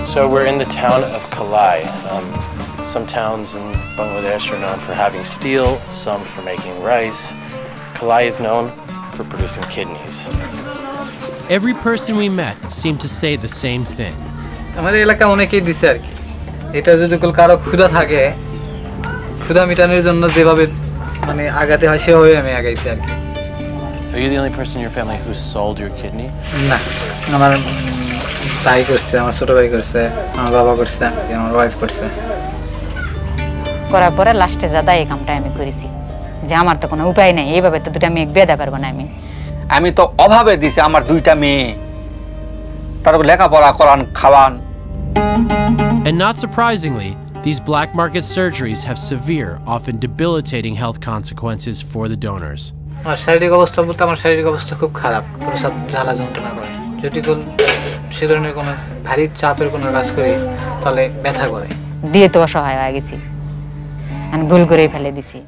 So we're in the town of Kalai. Some towns in Bangladesh are known for having steel, some for making rice. Kalai is known for producing kidneys. Every person we met seemed to say the same thing. আমাদের এলাকা অনেকেই দিছে আর কি এটা যদি কারো ক্ষুধা থাকে ক্ষুধা মিটানোর জন্য যেভাবে মানে আগাতে হয় সেভাবে আমি আগাইছি আর কি Are you the only person in your family who sold your kidney? না আমার ভাই করছে আমার ছোট ভাই করছে আমার বাবা করছে আমার ওয়াইফ করছে করার পরে লাস্টে যাদা এই কামটা আমি করেছি যে আমার তো কোনো উপায় নেই এইভাবে তো দুটা মেয়ে বেঁধে পারবো না আমি তো অভাবে দিছি আমার দুইটা মেয়ে তারপর লেখাপড়া করান খাওয়ান And not surprisingly, these black market surgeries have severe, often debilitating health consequences for the donors. আমার শারীরিক অবস্থা বলতে আমার শারীরিক অবস্থা খুব খারাপ প্রসাব জ্বালা যন্ত্রণা করে যদি সে ধরনের কোনো ভারী চাপের কোনো কাজ করি তাহলে ব্যথা করে দিয়ে তো অসহায় হয়ে গেছি আমি ভুল করেই ফেলে দিছি